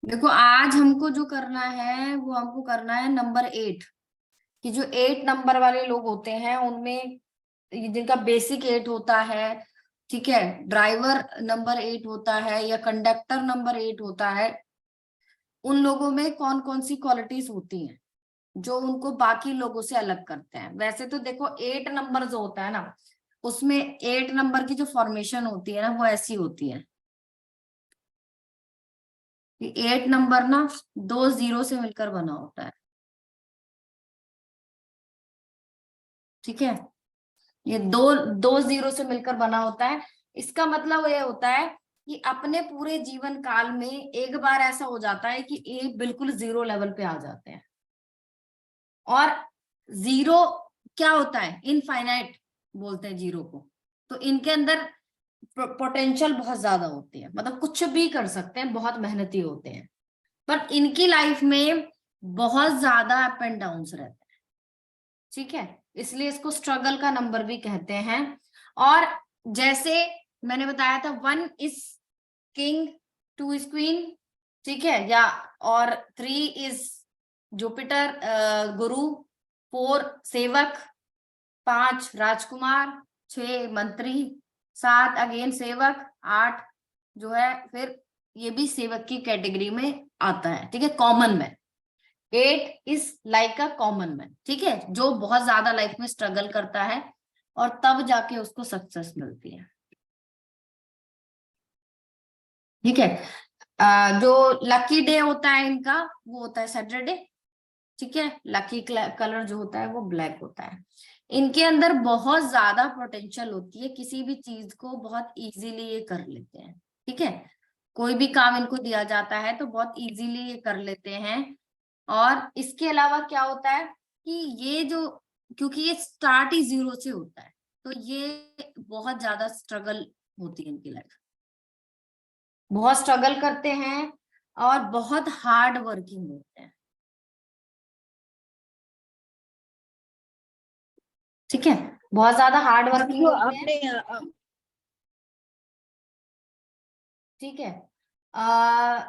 देखो आज हमको जो करना है वो हमको करना है नंबर 8, कि जो 8 नंबर वाले लोग होते हैं उनमें जिनका बेसिक 8 होता है, ठीक है, ड्राइवर नंबर 8 होता है या कंडक्टर नंबर 8 होता है, उन लोगों में कौन कौन सी क्वालिटीज होती हैं जो उनको बाकी लोगों से अलग करते हैं। वैसे तो देखो 8 नंबर जो होता है ना, उसमें 8 नंबर की जो फॉर्मेशन होती है ना वो ऐसी होती है कि 8 नंबर ना 2 जीरो से मिलकर बना होता है। ठीक है, ये दो दो जीरो से मिलकर बना होता है। इसका मतलब ये होता है कि अपने पूरे जीवन काल में एक बार ऐसा हो जाता है कि ये बिल्कुल जीरो लेवल पे आ जाते हैं। और जीरो क्या होता है, इनफाइनाइट बोलते हैं जीरो को। तो इनके अंदर पोटेंशियल बहुत ज्यादा होती है, मतलब कुछ भी कर सकते हैं, बहुत मेहनती होते हैं, पर इनकी लाइफ में बहुत ज्यादा अप एंड डाउन रहते हैं। ठीक है, इसलिए इसको स्ट्रगल का नंबर भी कहते हैं। और जैसे मैंने बताया था 1 इज किंग, 2 इज क्वीन, ठीक है, या और 3 इज जुपिटर गुरु, 4 सेवक, 5 राजकुमार, 6 मंत्री, 7 अगेन सेवक, 8 जो है फिर ये भी सेवक की कैटेगरी में आता है। ठीक है, common man. 8 is like a common man, ठीक है, जो बहुत ज्यादा लाइफ में स्ट्रगल करता है और तब जाके उसको सक्सेस मिलती है। ठीक है, जो लकी डे होता है इनका वो होता है सैटरडे। ठीक है, लकी कलर जो होता है वो ब्लैक होता है। इनके अंदर बहुत ज्यादा पोटेंशियल होती है, किसी भी चीज को बहुत इजीली ये कर लेते हैं। ठीक है, कोई भी काम इनको दिया जाता है तो बहुत इजीली ये कर लेते हैं। और इसके अलावा क्या होता है कि ये जो, क्योंकि ये स्टार्ट ही जीरो से होता है, तो ये बहुत ज्यादा स्ट्रगल होती है इनकी लाइफ, बहुत स्ट्रगल करते हैं और बहुत हार्ड वर्किंग होते हैं। ठीक है, बहुत ज्यादा हार्ड और वर्किंग जो होते हैं। आपने ठीक है, आ,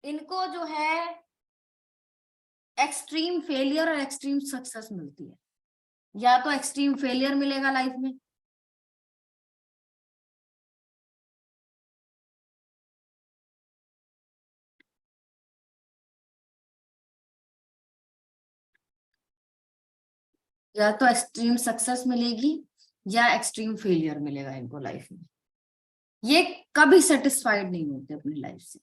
इनको जो है एक्सट्रीम फेलियर और एक्सट्रीम सक्सेस मिलती है। या तो एक्सट्रीम फेलियर मिलेगा लाइफ में, या तो एक्सट्रीम सक्सेस मिलेगी, या एक्सट्रीम फेलियर मिलेगा इनको लाइफ में। ये कभी सेटिस्फाइड नहीं होते अपनी लाइफ से।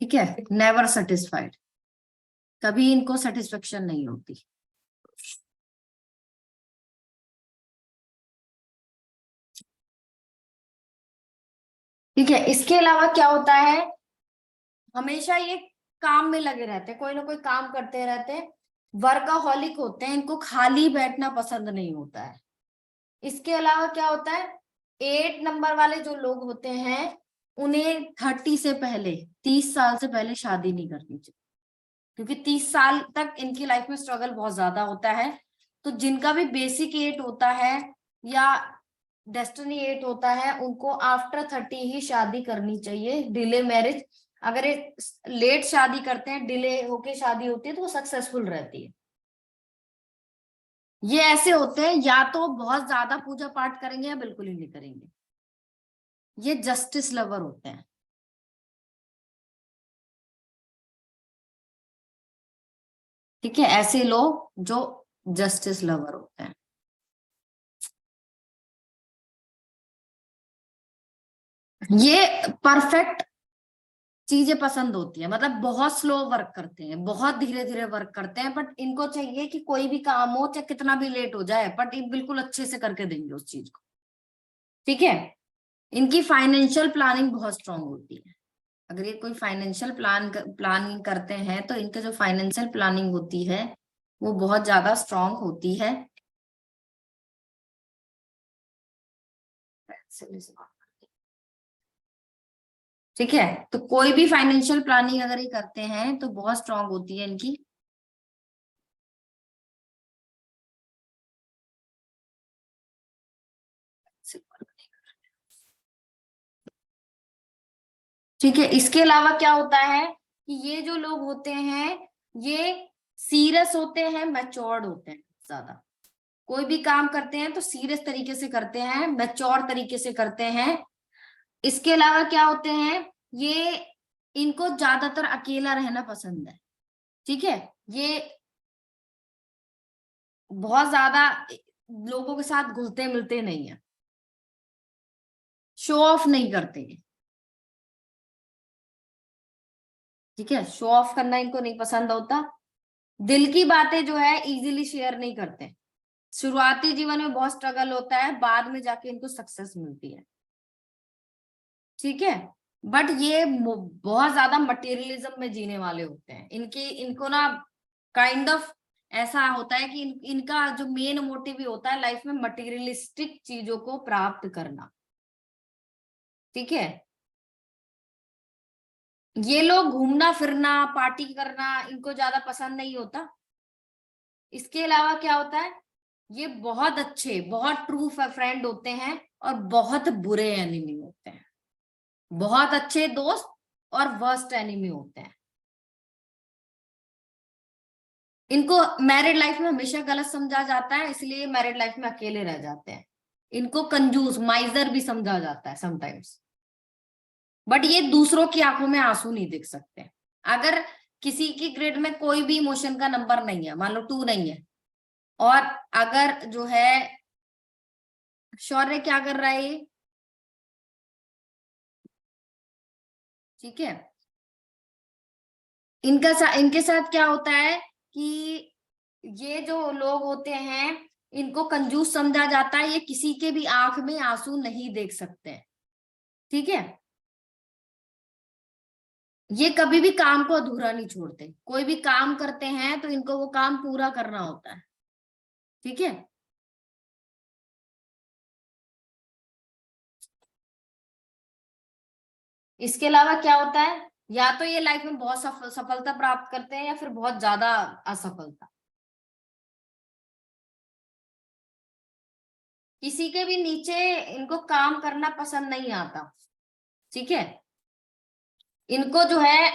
ठीक है, नेवर सेटिस्फाइड, कभी इनको सेटिस्फेक्शन नहीं होती। ठीक है, इसके अलावा क्या होता है, हमेशा ये काम में लगे रहते हैं, कोई ना कोई काम करते रहते हैं, वर्काहॉलिक होते हैं, इनको खाली बैठना पसंद नहीं होता है। इसके अलावा क्या होता है, 8 नंबर वाले जो लोग होते हैं उन्हें 30 से पहले, 30 साल से पहले शादी नहीं करनी चाहिए, क्योंकि 30 साल तक इनकी लाइफ में स्ट्रगल बहुत ज्यादा होता है। तो जिनका भी बेसिक 8 होता है या डेस्टिनी 8 होता है उनको आफ्टर 30 ही शादी करनी चाहिए, डिले मैरिज। अगर ये लेट शादी करते हैं, डिले होके शादी होती है, तो वो सक्सेसफुल रहती है। ये ऐसे होते हैं या तो बहुत ज्यादा पूजा पाठ करेंगे या बिल्कुल ही नहीं करेंगे। ये जस्टिस लवर होते हैं। ठीक है, ऐसे लोग जो जस्टिस लवर होते हैं, ये परफेक्ट चीजें पसंद होती है, मतलब बहुत स्लो वर्क करते हैं, बहुत धीरे धीरे वर्क करते हैं, बट इनको चाहिए कि कोई भी काम हो चाहे कितना भी लेट हो जाए, बट ये बिल्कुल अच्छे से करके देंगे उस चीज को। ठीक है, इनकी फाइनेंशियल प्लानिंग बहुत स्ट्रांग होती है। अगर ये कोई फाइनेंशियल प्लानिंग करते हैं तो इनके जो फाइनेंशियल प्लानिंग होती है वो बहुत ज्यादा स्ट्रांग होती है। ठीक है, तो कोई भी फाइनेंशियल प्लानिंग अगर ये करते हैं तो बहुत स्ट्रांग होती है इनकी। ठीक है, इसके अलावा क्या होता है कि ये जो लोग होते हैं ये सीरियस होते हैं, मैच्योर्ड होते हैं ज्यादा। कोई भी काम करते हैं तो सीरियस तरीके से करते हैं, मैच्योर तरीके से करते हैं। इसके अलावा क्या होते हैं, ये इनको ज्यादातर अकेला रहना पसंद है। ठीक है, ये बहुत ज्यादा लोगों के साथ घुलते मिलते नहीं है, शो ऑफ नहीं करते हैं। ठीक है, शो ऑफ करना इनको नहीं पसंद होता। दिल की बातें जो है इजीली शेयर नहीं करते। शुरुआती जीवन में बहुत स्ट्रगल होता है, बाद में जाके इनको सक्सेस मिलती है। ठीक है, बट ये बहुत ज्यादा मटेरियलिज्म में जीने वाले होते हैं। इनको ना काइंड ऑफ ऐसा होता है कि इनका जो मेन मोटिव भी होता है लाइफ में मटेरियलिस्टिक चीजों को प्राप्त करना। ठीक है, ये लोग घूमना फिरना पार्टी करना इनको ज्यादा पसंद नहीं होता। इसके अलावा क्या होता है, ये बहुत अच्छे बहुत ट्रू फ्रेंड होते हैं और बहुत बुरे एनिमी होते हैं। बहुत अच्छे दोस्त और वर्स्ट एनिमी होते हैं। इनको मैरिड लाइफ में हमेशा गलत समझा जाता है, इसलिए मैरिड लाइफ में अकेले रह जाते हैं। इनको कंजूस माइजर भी समझा जाता है समटाइम्स, बट ये दूसरों की आंखों में आंसू नहीं देख सकते। अगर किसी की ग्रिड में कोई भी इमोशन का नंबर नहीं है, मान लो 2 नहीं है, और अगर जो है शौर्य क्या कर रहा है ये, ठीक है, इनके साथ क्या होता है कि ये जो लोग होते हैं इनको कंजूस समझा जाता है, ये किसी के भी आंख में आंसू नहीं देख सकते हैं। ठीक है, ये कभी भी काम को अधूरा नहीं छोड़ते, कोई भी काम करते हैं तो इनको वो काम पूरा करना होता है। ठीक है, इसके अलावा क्या होता है, या तो ये लाइफ में बहुत सफलता प्राप्त करते हैं या फिर बहुत ज्यादा असफलता। किसी के भी नीचे इनको काम करना पसंद नहीं आता। ठीक है, इनको जो है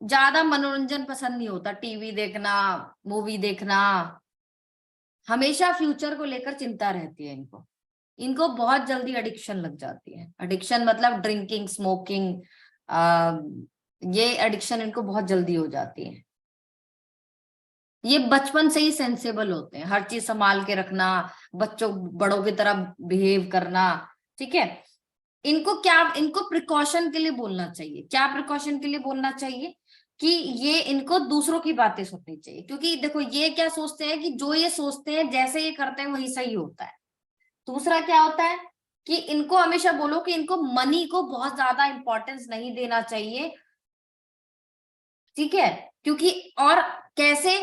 ज्यादा मनोरंजन पसंद नहीं होता, टीवी देखना मूवी देखना, हमेशा फ्यूचर को लेकर चिंता रहती है इनको। इनको बहुत जल्दी एडिक्शन लग जाती है। एडिक्शन मतलब ड्रिंकिंग स्मोकिंग, ये एडिक्शन इनको बहुत जल्दी हो जाती है। ये बचपन से ही सेंसेबल होते हैं, हर चीज संभाल के रखना, बच्चों बड़ों की तरह बिहेव करना। ठीक है, इनको प्रिकॉशन के लिए बोलना चाहिए। क्या प्रिकॉशन के लिए बोलना चाहिए कि ये इनको दूसरों की बातें सुननी चाहिए, क्योंकि देखो ये क्या सोचते हैं कि जो ये सोचते हैं जैसे ये करते हैं वही सही होता है। दूसरा क्या होता है कि इनको हमेशा बोलो कि इनको मनी को बहुत ज्यादा इंपॉर्टेंस नहीं देना चाहिए। ठीक है, क्योंकि और कैसे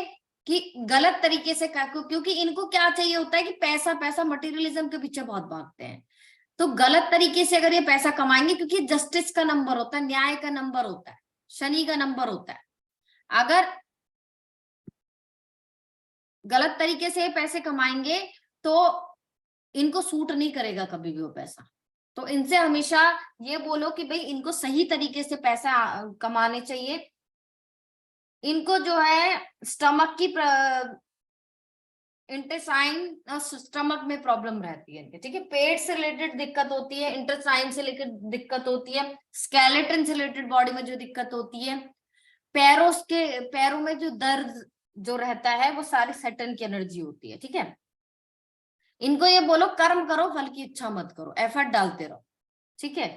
कि गलत तरीके से क्योंकि इनको क्या चाहिए होता है कि पैसा पैसा, मटेरियलिज्म के पीछे बहुत भागते हैं। तो गलत तरीके से अगर ये पैसा कमाएंगे, क्योंकि जस्टिस का नंबर होता है, न्याय का नंबर होता है, शनि का नंबर होता है, अगर गलत तरीके से ये पैसे कमाएंगे तो इनको सूट नहीं करेगा कभी भी वो पैसा। तो इनसे हमेशा ये बोलो कि भाई इनको सही तरीके से पैसा कमाने चाहिए। इनको जो है स्टमक की इंटेस्टाइन स्टमक में प्रॉब्लम रहती है। ठीक है, पेट से रिलेटेड दिक्कत होती है, इंटेस्टाइन से लेकर दिक्कत होती है, स्केलेटन से रिलेटेड बॉडी में जो दिक्कत होती है, पैरों में जो दर्द जो रहता है वो सारी सैटर्न की एनर्जी होती है। ठीक है, इनको ये बोलो कर्म करो फल की इच्छा मत करो, एफर्ट डालते रहो। ठीक है,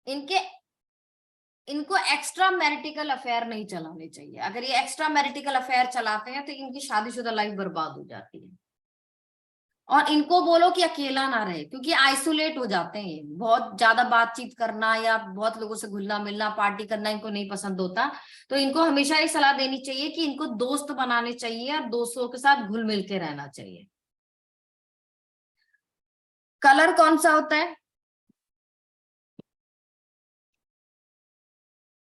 इनके इनको एक्स्ट्रा मैरिटिकल अफेयर नहीं चलाने चाहिए। अगर ये एक्स्ट्रा मैरिटिकल अफेयर चलाते हैं तो इनकी शादीशुदा लाइफ बर्बाद हो जाती है। और इनको बोलो कि अकेला ना रहे, क्योंकि आइसोलेट हो जाते हैं। ये बहुत ज्यादा बातचीत करना या बहुत लोगों से घुलना मिलना पार्टी करना इनको नहीं पसंद होता। तो इनको हमेशा ये सलाह देनी चाहिए कि इनको दोस्त बनाने चाहिए और दोस्तों के साथ घुल मिल के रहना चाहिए। कलर कौन सा होता है,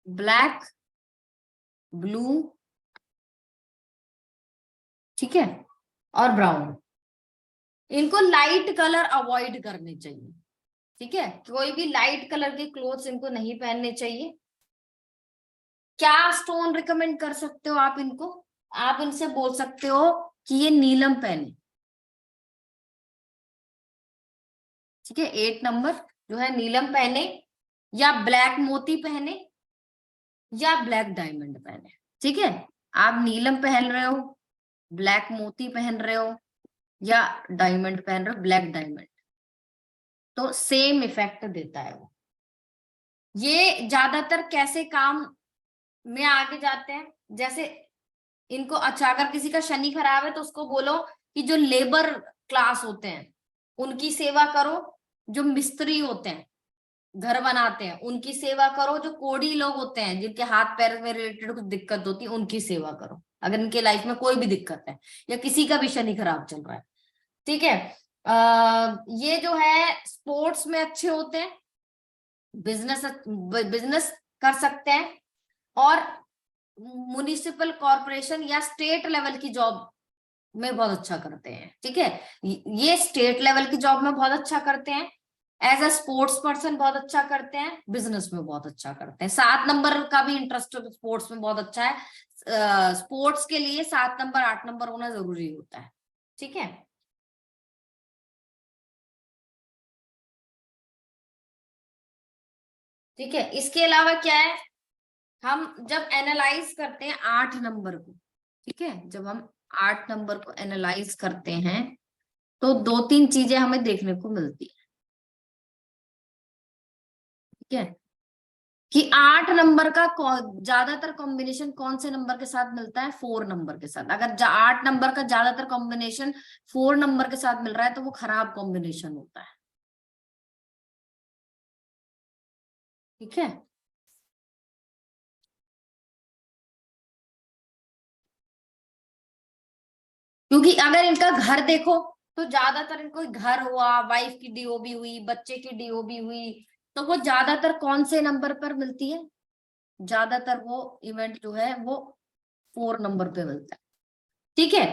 ब्लैक, ब्लू, ठीक है, और ब्राउन। इनको लाइट कलर अवॉइड करने चाहिए, ठीक है, कोई भी लाइट कलर के क्लोथ्स इनको नहीं पहनने चाहिए। क्या स्टोन रिकमेंड कर सकते हो आप इनको? आप इनसे बोल सकते हो कि ये नीलम पहने, ठीक है, 8 नंबर जो है नीलम पहने, या ब्लैक मोती पहने, या ब्लैक डायमंड पहने, ठीक है। आप नीलम पहन रहे हो, ब्लैक मोती पहन रहे हो, या डायमंड पहन रहे हो, ब्लैक डायमंड, तो सेम इफेक्ट देता है वो। ये ज्यादातर कैसे काम में आगे जाते हैं, जैसे इनको, अच्छा अगर किसी का शनि खराब है तो उसको बोलो कि जो लेबर क्लास होते हैं उनकी सेवा करो, जो मिस्त्री होते हैं घर बनाते हैं उनकी सेवा करो, जो कोढ़ी लोग होते हैं जिनके हाथ पैर में रिलेटेड कुछ दिक्कत होती है उनकी सेवा करो, अगर इनके लाइफ में कोई भी दिक्कत है या किसी का भी शनि खराब चल रहा है, ठीक है। ये जो है स्पोर्ट्स में अच्छे होते हैं, बिजनेस बिजनेस कर सकते हैं, और म्युनिसिपल कॉरपोरेशन या स्टेट लेवल की जॉब में बहुत अच्छा करते हैं, ठीक है। ये स्टेट लेवल की जॉब में बहुत अच्छा करते हैं, एज अ स्पोर्ट्स पर्सन बहुत अच्छा करते हैं, बिजनेस में बहुत अच्छा करते हैं। 7 नंबर का भी इंटरेस्ट स्पोर्ट्स में बहुत अच्छा है। स्पोर्ट्स के लिए 7 नंबर 8 नंबर होना जरूरी होता है, ठीक है। ठीक है, इसके अलावा क्या है, हम जब एनालाइज करते हैं 8 नंबर को, ठीक है, जब हम 8 नंबर को एनालाइज करते हैं तो 2-3 चीजें हमें देखने को मिलती है, ठीक है, कि 8 नंबर का ज्यादातर कॉम्बिनेशन कौन से नंबर के साथ मिलता है, 4 नंबर के साथ। अगर 8 नंबर का ज्यादातर कॉम्बिनेशन 4 नंबर के साथ मिल रहा है तो वो खराब कॉम्बिनेशन होता है, ठीक है। क्योंकि अगर इनका घर देखो तो ज्यादातर इनको घर हुआ, वाइफ की डीओबी हुई, बच्चे की डीओबी हुई, तो वो ज्यादातर कौन से नंबर पर मिलती है, ज्यादातर वो इवेंट जो है वो 4 नंबर पे मिलता है, ठीक है।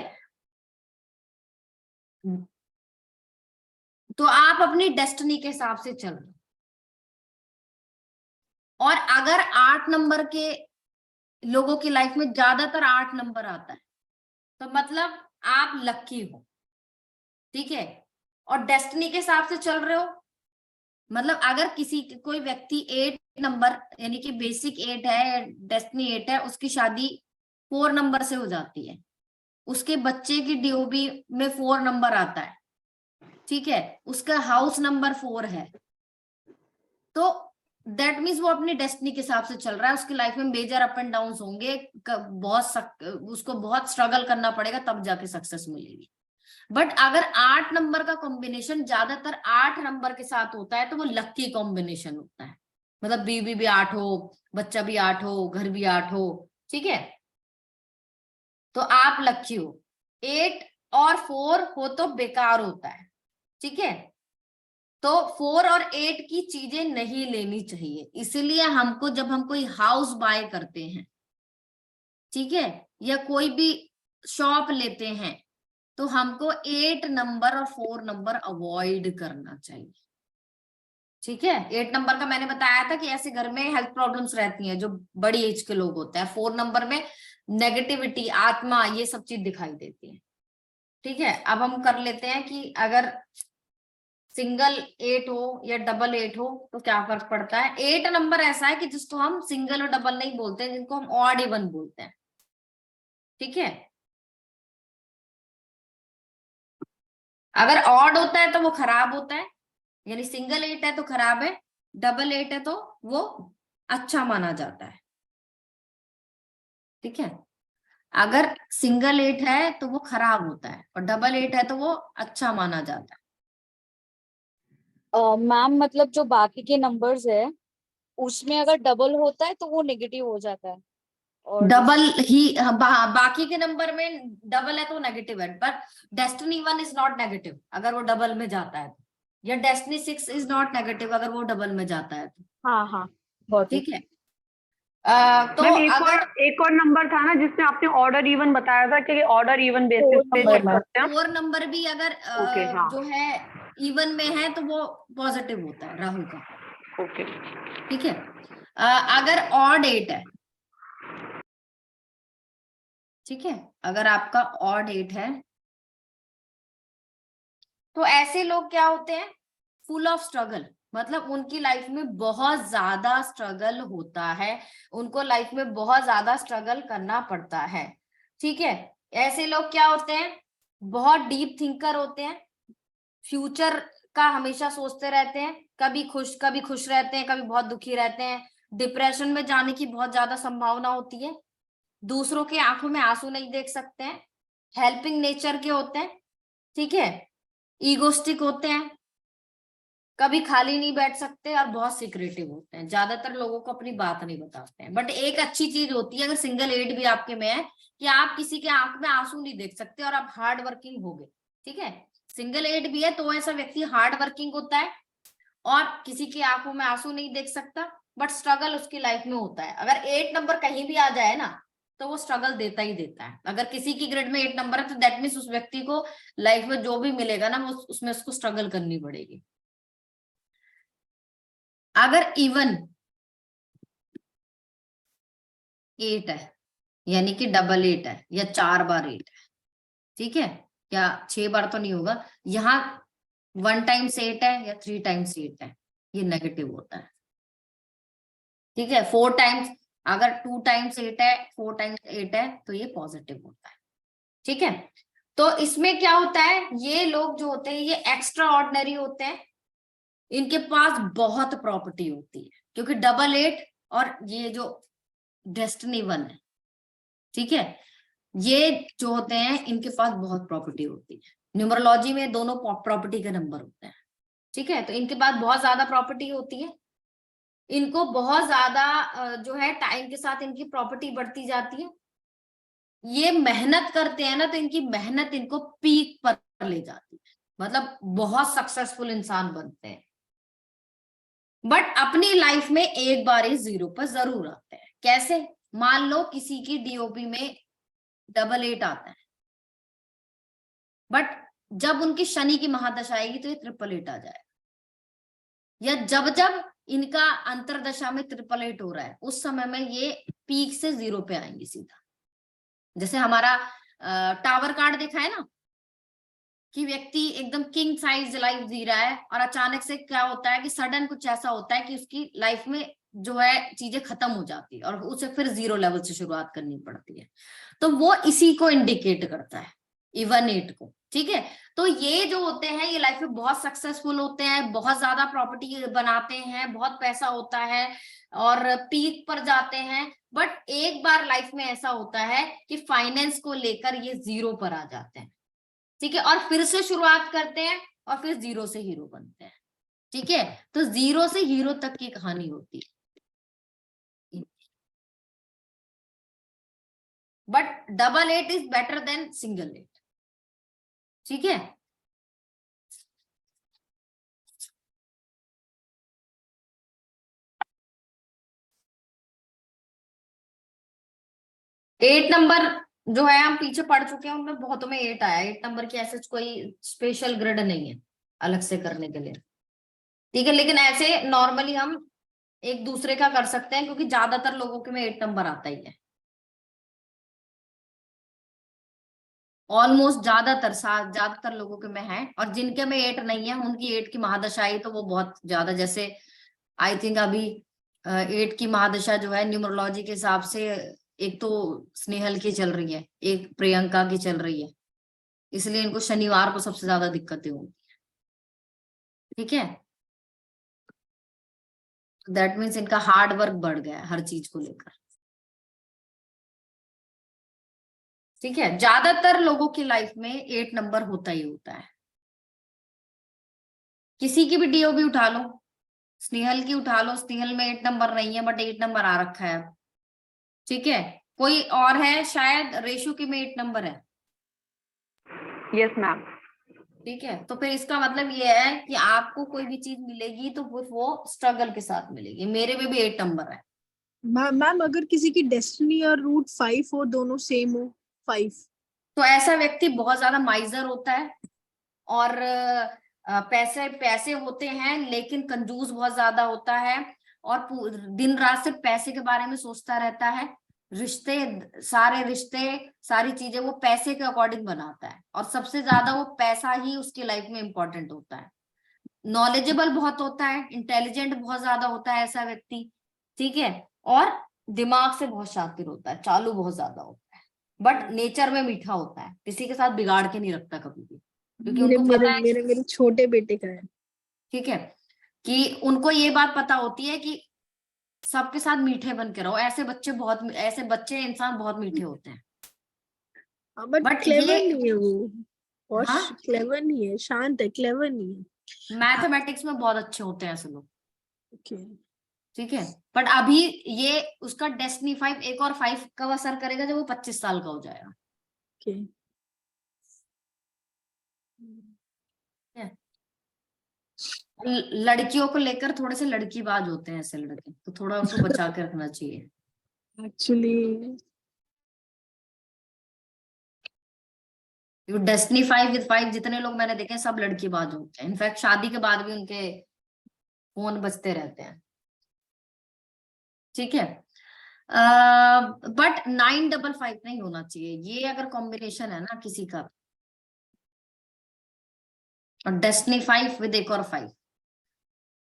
तो आप अपनी डेस्टिनी के हिसाब से चल रहे हो। और अगर 8 नंबर के लोगों की लाइफ में ज्यादातर 8 नंबर आता है तो मतलब आप लक्की हो, ठीक है। और डेस्टिनी के हिसाब से चल रहे हो, मतलब अगर किसी कोई व्यक्ति 8 नंबर यानी कि बेसिक 8 है, डेस्टिनी 8 है, उसकी शादी 4 नंबर से हो जाती है, उसके बच्चे की डीओबी में 4 नंबर आता है, ठीक है, उसका हाउस नंबर 4 है, तो दैट मीन्स वो अपनी डेस्टिनी के हिसाब से चल रहा है। उसकी लाइफ में मेजर अप एंड डाउन होंगे, उसको बहुत स्ट्रगल करना पड़ेगा तब जाके सक्सेस मिलेगी। बट अगर 8 नंबर का कॉम्बिनेशन ज्यादातर 8 नंबर के साथ होता है तो वो लक्की कॉम्बिनेशन होता है, मतलब बीवी भी 8 हो, बच्चा भी 8 हो, घर भी 8 हो, ठीक है, तो आप लक्की हो। 8 और 4 हो तो बेकार होता है, ठीक है। तो 4 और 8 की चीजें नहीं लेनी चाहिए, इसीलिए हमको जब हम कोई हाउस बाय करते हैं, ठीक है, या कोई भी शॉप लेते हैं, तो हमको 8 नंबर और 4 नंबर अवॉइड करना चाहिए, ठीक है। 8 नंबर का मैंने बताया था कि ऐसे घर में हेल्थ प्रॉब्लम्स रहती हैं जो बड़ी एज के लोग होते हैं। 4 नंबर में नेगेटिविटी, आत्मा, ये सब चीज दिखाई देती है, ठीक है। अब हम कर लेते हैं कि अगर सिंगल 8 हो या डबल 8 हो तो क्या फर्क पड़ता है। 8 नंबर ऐसा है कि जिसको हम सिंगल और डबल नहीं बोलते हैं, जिनको हम ऑड इवन बोलते हैं, ठीक है। अगर ऑड होता है तो वो खराब होता है, यानी सिंगल 8 है तो खराब है, डबल 8 है तो वो अच्छा माना जाता है, ठीक है। अगर सिंगल 8 है तो वो खराब होता है और डबल 8 है तो वो अच्छा माना जाता मैम मतलब जो बाकी के नंबर्स है उसमें अगर डबल होता है तो वो नेगेटिव हो जाता है। है। और डबल ही बाकी के नंबर में डबल है तो नेगेटिव है, पर डेस्टिनी 1 इज नॉट नेगेटिव अगर वो डबल में जाता है तो, या डेस्टिनी 6 इज नॉट नेगेटिव अगर वो डबल में जाता है तो, हाँ हाँ, गॉट इट। ठीक है। तो मैम अगर एक और नंबर था ना जिसमें आपने ऑर्डर इवन बताया था कि ऑर्डर इवन बेसिस पे नंबर चेक में करते हैं। 4 नंबर भी अगर ओके, हाँ। जो है इवन में है तो वो पॉजिटिव होता है राहु का। ओके। ठीक है। अगर ऑड 8 है, ठीक है, अगर आपका ऑड 8 है तो ऐसे लोग क्या होते हैं, फुल ऑफ स्ट्रगल, मतलब उनकी लाइफ में बहुत ज्यादा स्ट्रगल होता है, उनको लाइफ में बहुत ज्यादा स्ट्रगल करना पड़ता है। ठीक है। ऐसे लोग क्या होते हैं, बहुत डीप थिंकर होते हैं, फ्यूचर का हमेशा सोचते रहते हैं, कभी खुश रहते हैं, कभी बहुत दुखी रहते हैं, डिप्रेशन में जाने की बहुत ज्यादा संभावना होती है, दूसरों की आंखों में आंसू नहीं देख सकते हैं, हेल्पिंग नेचर के होते हैं, ठीक है, ईगोस्टिक होते हैं, कभी खाली नहीं बैठ सकते और बहुत सिक्रेटिव होते हैं, ज्यादातर लोगों को अपनी बात नहीं बताते हैं। बट एक अच्छी चीज होती है अगर सिंगल 8 भी आपके में है, कि आप किसी के आंख में आंसू नहीं देख सकते और आप हार्ड वर्किंग हो गए। ठीक है, सिंगल 8 भी है तो ऐसा व्यक्ति हार्ड वर्किंग होता है और किसी की आंखों में आंसू नहीं देख सकता, बट स्ट्रगल उसकी लाइफ में होता है। अगर 8 नंबर कहीं भी आ जाए ना तो वो स्ट्रगल देता ही देता है। अगर किसी की ग्रेड में 8 नंबर है तो दैट मीन्स उस व्यक्ति को लाइफ में जो भी मिलेगा ना वो उसमें उसको स्ट्रगल करनी पड़ेगी। अगर इवन 8 है, यानी कि डबल 8 है या 4 बार 8 है, ठीक है, या 6 बार तो नहीं होगा, यहाँ 1 टाइम्स 8 है या 3 टाइम्स 8 है, ये नेगेटिव होता है। ठीक है, 4 टाइम्स, अगर 2 टाइम्स 8 है, 4 टाइम्स 8 है तो ये पॉजिटिव होता है। ठीक है, तो इसमें क्या होता है, ये लोग जो होते हैं ये एक्स्ट्रा ऑर्डिनरी होते हैं, इनके पास बहुत प्रॉपर्टी होती है, क्योंकि डबल 8 और ये जो डेस्टिनी 1 है, ठीक है, ये जो होते हैं इनके पास बहुत प्रॉपर्टी होती है। न्यूमरोलॉजी में दोनों प्रॉपर्टी के नंबर होते हैं। ठीक है, तो इनके पास बहुत ज्यादा प्रॉपर्टी होती है, इनको बहुत ज्यादा जो है टाइम के साथ इनकी प्रॉपर्टी बढ़ती जाती है, ये मेहनत करते हैं ना तो इनकी मेहनत इनको पीक पर ले जाती है, मतलब बहुत सक्सेसफुल इंसान बनते हैं। बट अपनी लाइफ में एक बार ही 0 पर जरूर आते हैं। कैसे, मान लो किसी की डीओपी में डबल 8 आता है, बट जब उनकी शनि की महादशा आएगी तो ये 888 आ जाएगा, या जब जब इनका अंतरदशा में 888 हो रहा है उस समय में ये पीक से 0 पे आएंगे सीधा। जैसे हमारा टावर कार्ड देखा है ना, कि व्यक्ति एकदम किंग साइज लाइफ जी रहा है और अचानक से क्या होता है कि सडन कुछ ऐसा होता है कि उसकी लाइफ में जो है चीजें खत्म हो जाती है और उसे फिर 0 लेवल से शुरुआत करनी पड़ती है, तो वो इसी को इंडिकेट करता है, इवन 8 को। ठीक है, तो ये जो होते हैं ये लाइफ में बहुत सक्सेसफुल होते हैं, बहुत ज्यादा प्रॉपर्टी बनाते हैं, बहुत पैसा होता है और पीक पर जाते हैं। बट एक बार लाइफ में ऐसा होता है कि फाइनेंस को लेकर ये 0 पर आ जाते हैं। ठीक है, और फिर से शुरुआत करते हैं और फिर 0 से हीरो बनते हैं। ठीक है, तो 0 से हीरो तक की कहानी होती है। But double 8 is better than single 8। ठीक है, एट नंबर जो है हम पीछे पढ़ चुके हैं, उनमें बहुतों में 8 आया। 8 नंबर की ऐसे कोई स्पेशल ग्रेड नहीं है अलग से करने के लिए। ठीक है, लेकिन ऐसे नॉर्मली हम एक दूसरे का कर सकते हैं क्योंकि ज्यादातर लोगों के में 8 नंबर आता ही है, ऑलमोस्ट ज्यादातर लोगों के में है। और जिनके में 8 नहीं है उनकी 8 की महादशा आई तो वो बहुत ज्यादा, जैसे आई थिंक अभी 8 की महादशा जो है न्यूमरोलॉजी के हिसाब से एक तो स्नेहल की चल रही है, एक प्रियंका की चल रही है, इसलिए इनको शनिवार को सबसे ज्यादा दिक्कतें होंगी। ठीक है, दैट मीन्स इनका हार्ड वर्क बढ़ गया है हर चीज को लेकर। ठीक है, ज्यादातर लोगों की लाइफ में 8 नंबर होता ही होता है। किसी की भी डीओबी उठा लो, स्नेहल की उठा लो, स्नेहल में 8 नंबर नहीं है बट 8 नंबर आ रखा है। ठीक है, कोई और है, शायद रेशु की में 8 नंबर है। Yes ma'am. ठीक है, तो फिर इसका मतलब ये है कि आपको कोई भी चीज मिलेगी तो फिर वो स्ट्रगल के साथ मिलेगी। मेरे में भी 8 नंबर है, मैम अगर किसी की डेस्टिनी और रूट 5 हो, दोनों सेम हो 5, तो ऐसा व्यक्ति बहुत ज्यादा माइजर होता है और पैसे पैसे होते हैं लेकिन कंजूस बहुत ज्यादा होता है और दिन रात सिर्फ पैसे के बारे में सोचता रहता है। सारे रिश्ते सारी चीजें वो पैसे के अकॉर्डिंग बनाता है और सबसे ज्यादा वो पैसा ही उसकी लाइफ में इम्पोर्टेंट होता है। नॉलेजेबल बहुत होता है, इंटेलिजेंट बहुत ज्यादा होता है ऐसा व्यक्ति, ठीक है, और दिमाग से बहुत शातिर होता है, चालू बहुत ज्यादा होता है, बट नेचर में मीठा होता है, किसी के साथ बिगाड़ के नहीं रखता कभी भी, क्योंकि मेरे उनको मेरे पता है, मेरे मेरे छोटे बेटे का है। ठीक है, कि उनको ये बात पता होती है कि सबके साथ मीठे बन के रहो। ऐसे बच्चे इंसान बहुत मीठे होते हैं, बट बट क्लेवर ये, नहीं है वो, और हाँ, क्लेवर नहीं है, शांत है, क्लेवर नहीं है। मैथमेटिक्स में बहुत अच्छे होते हैं ऐसे लोग, ओके। ठीक है, बट अभी ये उसका डेस्टिनी 5 एक और 5 कब असर करेगा, जब वो 25 साल का हो जाएगा। ओके। लड़कियों को लेकर थोड़े से लड़कीबाज होते हैं ऐसे लड़के, तो थोड़ा उनको बचा के रखना चाहिए। एक्चुअली डेस्टिनी 5 विद 5 जितने लोग मैंने देखे हैं सब लड़कीबाज होते हैं, इनफैक्ट शादी के बाद भी उनके फोन बजते रहते हैं, ठीक है। बट 955 नहीं होना चाहिए, ये अगर कॉम्बिनेशन है ना किसी का, और डेस्टिनी 5 विद एक और 5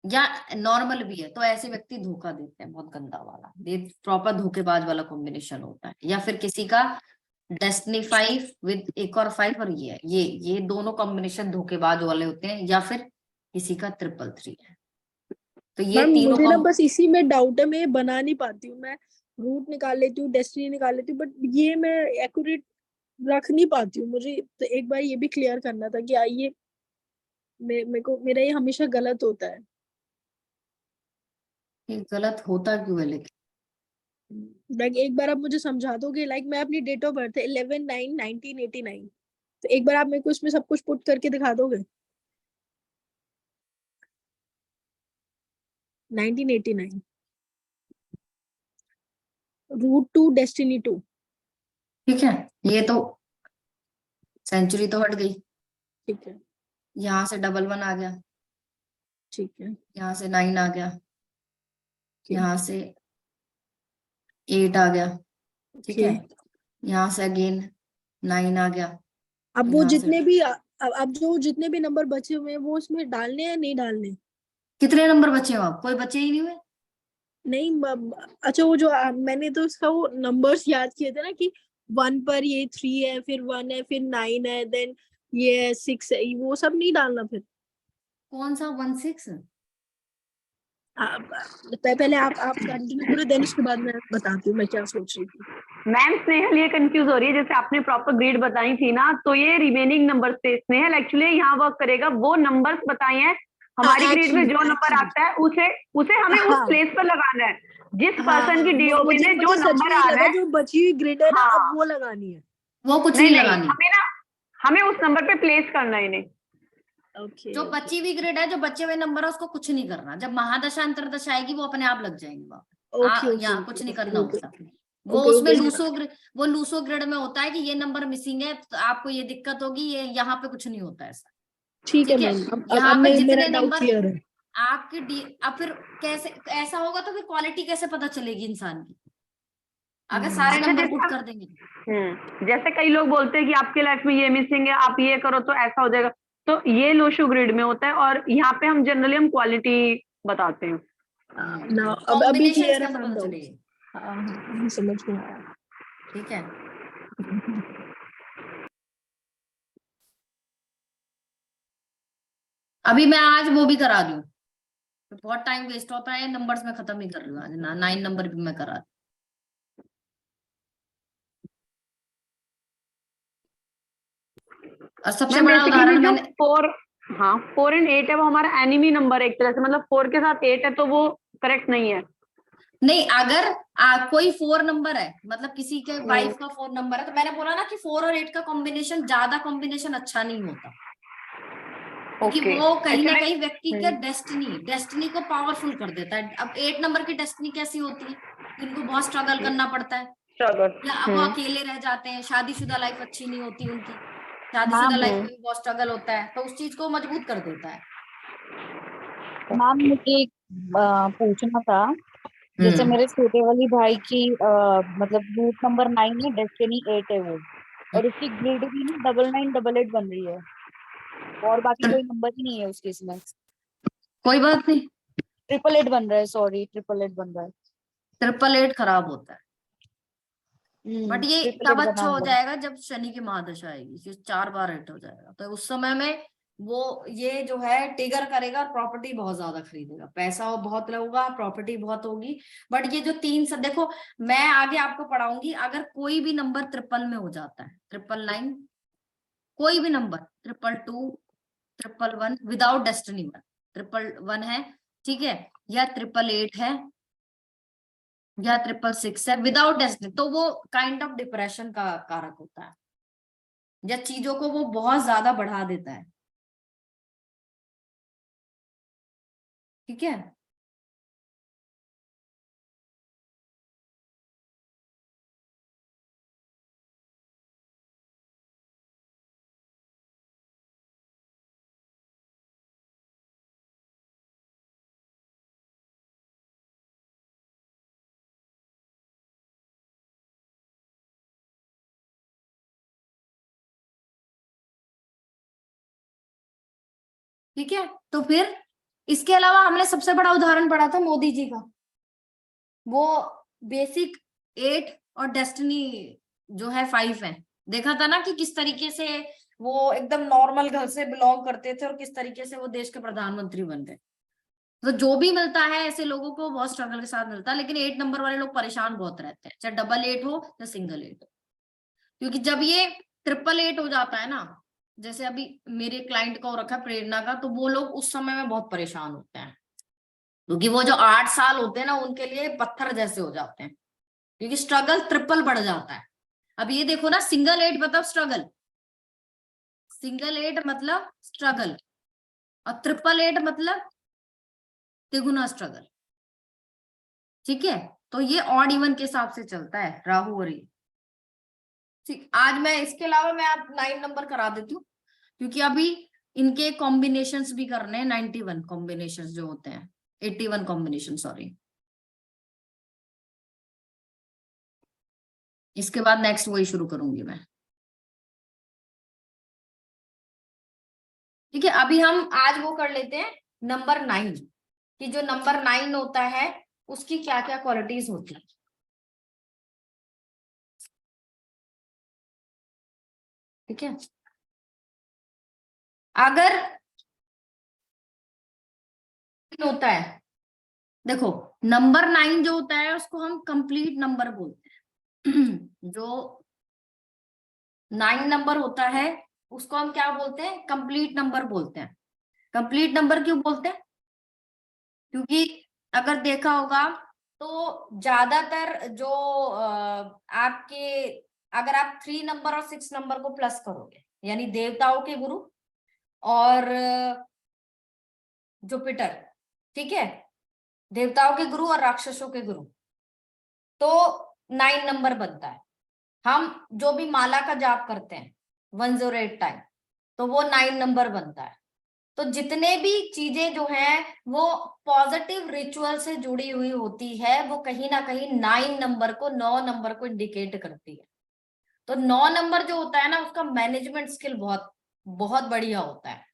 या नॉर्मल भी है, तो ऐसे व्यक्ति धोखा देते हैं, बहुत गंदा वाला, ये प्रॉपर धोखेबाज वाला कॉम्बिनेशन होता है। या फिर किसी का डेस्टिनी 5 विद एक और 5 और ये दोनों कॉम्बिनेशन धोखेबाज वाले होते हैं, या फिर किसी का 333 है, तो ये मैम तीनों मुझे ना बस इसी में डाउट है, मैं ये बना नहीं पाती हूँ। मैं रूट निकाल लेती हूँ, डेस्टिनी निकाल लेती हूँ, बट ये मैं एक्यूरेट रख नहीं पाती हूँ। मुझे तो एक बार ये भी क्लियर करना था कि ये मेरे को मेरा ये हमेशा गलत होता है। ये गलत होता क्यों है लेकिन? लाइक एक बार आप मुझे समझा दोगे? लाइक मैं अपनी डेट ऑफ बर्थ है 11/9/1989, तो एक बार आप मेरे को इसमें सब कुछ पुट करके दिखा दोगे? 1989 रूट 2 डेस्टिनी 2। ठीक है, ये तो सेंचुरी तो हट गई, ठीक है। यहाँ से 11 आ गया, ठीक है। यहाँ से 9 आ गया, यहाँ से 8 आ गया, ठीक है, यहाँ से अगेन 9 आ गया। अब वो यहाँ से जितने भी अब जो जितने भी नंबर बचे हुए हैं वो उसमें डालने हैं नहीं डालने? कितने नंबर बचे हो आप? कोई बचे ही नहीं हुए। नहीं अच्छा वो जो मैंने तो उसका वो नंबर्स याद किए थे ना कि 1 पर ये 3 है, फिर 1 है, फिर 9 है, देन ये 6 है, वो सब नहीं डालना फिर? कौन सा 16? पहले आप कंटिन्यू करो, देन उसके बाद मैं बताती हूँ मैं क्या सोच रही थी। मैम स्नेहल ये कंफ्यूज हो रही है, जैसे आपने प्रॉपर ग्रिड बताई थी ना, तो ये रिमेनिंग नंबर से स्नेहल एक्चुअली यहाँ वर्क करेगा, वो नंबर्स बताए हैं हमारी ग्रिड में, जो नंबर आता है उसे हमें उस प्लेस पर लगाना है, जिस पर्सन की डीओबी में जो नंबर आ रहा है, जो बची हुई ग्रिड है ना, हाँ। अब वो लगानी है। वो कुछ नहीं लगानी, हमें उस नंबर पे प्लेस करना है इन्हें। ओके। जो बची हुई ग्रिड है, जो बचे हुए नंबर है, उसको कुछ नहीं करना। जब महादशा अंतरदशा आएगी वो अपने आप लग जाएंगे वहां, यहाँ कुछ नहीं करना होता। वो उसमें वो लूसो ग्रिड में होता है कि ये नंबर मिसिंग है, तो आपको ये दिक्कत होगी, ये यहाँ पे कुछ नहीं होता ऐसा, ठीक है ठीक है। मैम, यहाँ अब पे मेरा जितने डाउट नंबर क्लियर है। आपके अब फिर कैसे ऐसा होगा, तो फिर क्वालिटी कैसे पता चलेगी इंसान की, अगर सारे अच्छा, नंबर जैसे पुट कर देंगे। जैसे कई लोग बोलते हैं कि आपके लाइफ में ये मिसिंग है, आप ये करो तो ऐसा हो जाएगा, तो ये लोशो ग्रिड में होता है, और यहाँ पे हम जनरली हम क्वालिटी बताते हैं। ना अब अभी कॉम्बिनेशन क्लियर के है अंदर मैम पता डाउट। चलेगी, समझ में आया। ठीक है। अभी मैं आज वो भी करा दूं, तो बहुत टाइम वेस्ट होता है, नंबर्स में खत्म ही कर लूँ आज ना, 9 नंबर भी मैं करा दूं। और सबसे बड़ा उदाहरण मैंने 4 and 8 है, वो हमारा एनिमी नंबर एक तरह से, मतलब 4 के साथ 8 है तो वो करेक्ट नहीं है। नहीं, अगर कोई 4 नंबर है, मतलब किसी के वाइफ का 4 नंबर है, तो मैंने बोला ना कि 4 और 8 का कॉम्बिनेशन ज्यादा कॉम्बिनेशन अच्छा नहीं होता, क्योंकि वो कहीं ना कहीं व्यक्ति के डेस्टिनी को पावरफुल कर देता है। अब 8 नंबर की डेस्टिनी कैसी होती है इनको बहुत स्ट्रगल करना पड़ता है, स्ट्रगल। या अब वो अकेले रह जाते हैं, शादीशुदा लाइफ अच्छी नहीं होती उनकी, शादीशुदा मैम लाइफ में भी बहुत स्ट्रगल होता है, तो उस चीज को मजबूत कर देता है। मैम मुझे एक पूछना था, जैसे मेरे छोटे वाली भाई की मतलब रूट नंबर 9 है, डेस्टिनी 8 है वो, और उसकी ग्रिड भी ना 9988 बन रही है, और बाकी कोई नंबर ही नहीं है उसके इसमें। कोई बात नहीं, 888 बन रहा है, सॉरी 888 बन रहा है। 888 खराब होता है, बट ये तब 888 बना अच्छा हो हुआ है। जाएगा जब शनि की महादशा आएगी, कि 4 बार हिट हो जाएगा, तो उस समय में वो ये जो है टिगर करेगा, प्रॉपर्टी बहुत ज्यादा खरीदेगा, पैसा वो बहुत लगेगा, प्रॉपर्टी बहुत होगी। बट ये जो 3 सब देखो, मैं आगे आपको पढ़ाऊंगी, अगर कोई भी नंबर 53 में हो जाता है, 999, कोई भी नंबर 222, 111 विदाउट डेस्टिनी 1, 111 है, ठीक है, या 888 है, या 666 है विदाउट डेस्टिनी, तो वो काइंड ऑफ डिप्रेशन का कारक होता है, या चीजों को वो बहुत ज्यादा बढ़ा देता है, ठीक है। ठीक है, तो फिर इसके अलावा हमने सबसे बड़ा उदाहरण पढ़ा था मोदी जी का, वो बेसिक 8 और डेस्टिनी जो है 5 है, देखा था ना कि किस तरीके से वो एकदम नॉर्मल घर से बिलोंग करते थे और किस तरीके से वो देश के प्रधानमंत्री बन गए। तो जो भी मिलता है ऐसे लोगों को बहुत स्ट्रगल के साथ मिलता है, लेकिन 8 नंबर वाले लोग परेशान बहुत रहते हैं, चाहे डबल 8 हो या सिंगल 8 हो, क्योंकि जब ये 888 हो जाता है ना, जैसे अभी मेरे क्लाइंट का हो रखा है प्रेरणा का, तो वो लोग उस समय में बहुत परेशान होते हैं, क्योंकि वो जो 8 साल होते हैं ना उनके लिए पत्थर जैसे हो जाते हैं, क्योंकि स्ट्रगल ट्रिपल बढ़ जाता है। अब ये देखो ना, सिंगल 8 मतलब स्ट्रगल, सिंगल 8 मतलब स्ट्रगल, और 888 मतलब तिगुना स्ट्रगल, ठीक है। तो ये ऑड इवन के हिसाब से चलता है राहु और ये, ठीक। आज मैं इसके अलावा मैं आप 9 नंबर करा देती हूँ, क्योंकि अभी इनके कॉम्बिनेशंस भी करने हैं, 91 कॉम्बिनेशंस जो होते हैं, 81 कॉम्बिनेशन सॉरी। इसके बाद नेक्स्ट वही शुरू करूंगी मैं, ठीक है। अभी हम आज वो कर लेते हैं नंबर 9, कि जो नंबर 9 होता है उसकी क्या क्या क्वालिटीज होती है, ठीक है। अगर होता है, देखो नंबर 9 जो होता है उसको हम कंप्लीट नंबर बोलते हैं जो 9 नंबर होता है उसको हम क्या बोलते हैं, कंप्लीट नंबर बोलते हैं। कंप्लीट नंबर क्यों बोलते हैं, क्योंकि अगर देखा होगा तो ज्यादातर जो आपके, अगर आप 3 नंबर और 6 नंबर को प्लस करोगे, यानी देवताओं के गुरु और जुपिटर, ठीक है, देवताओं के गुरु और राक्षसों के गुरु, तो 9 नंबर बनता है। हम जो भी माला का जाप करते हैं 108 टाइम, तो वो 9 नंबर बनता है। तो जितने भी चीजें जो हैं वो पॉजिटिव रिचुअल से जुड़ी हुई होती है, वो कहीं ना कहीं 9 नंबर को, 9 नंबर को इंडिकेट करती है। तो 9 नंबर जो होता है ना, उसका मैनेजमेंट स्किल बहुत बहुत बढ़िया होता है,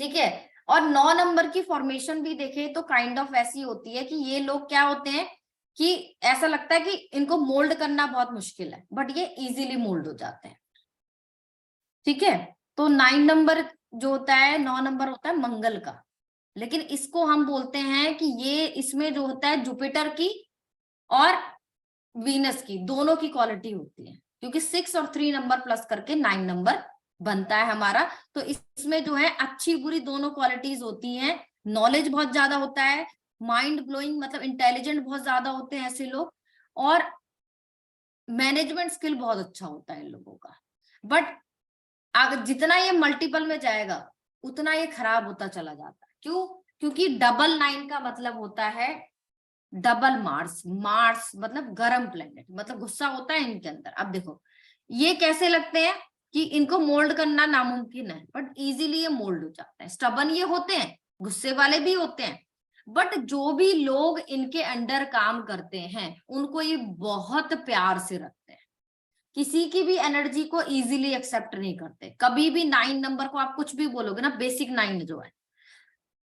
ठीक है। और 9 नंबर की फॉर्मेशन भी देखें तो काइंड ऑफ ऐसी होती है कि ये लोग क्या होते हैं कि ऐसा लगता है कि इनको मोल्ड करना बहुत मुश्किल है, बट ये इजीली मोल्ड हो जाते हैं, ठीक है। तो 9 नंबर जो होता है, 9 नंबर होता है मंगल का, लेकिन इसको हम बोलते हैं कि ये, इसमें जो होता है जुपिटर की और वीनस की दोनों की क्वालिटी होती है, क्योंकि 6 और 3 नंबर प्लस करके 9 नंबर बनता है हमारा। तो इसमें जो है अच्छी बुरी दोनों क्वालिटीज होती हैं, नॉलेज बहुत ज्यादा होता है, माइंड ब्लोइंग मतलब इंटेलिजेंट बहुत ज्यादा होते हैं ऐसे लोग, और मैनेजमेंट स्किल बहुत अच्छा होता है इन लोगों का। बट अगर जितना ये मल्टीपल में जाएगा उतना ये खराब होता चला जाता है। क्यों? क्योंकि डबल 9 का मतलब होता है डबल मार्स, मार्स मतलब गर्म प्लेनेट, मतलब गुस्सा होता है इनके अंदर। अब देखो ये कैसे लगते हैं कि इनको मोल्ड करना नामुमकिन है, बट इजीली ये मोल्ड हो जाते हैं। स्टबन ये होते हैं, गुस्से वाले भी होते हैं, बट जो भी लोग इनके अंडर काम करते हैं उनको ये बहुत प्यार से रखते हैं, किसी की भी एनर्जी को इजीली एक्सेप्ट नहीं करते। कभी भी 9 नंबर को आप कुछ भी बोलोगे ना, बेसिक 9 जो है,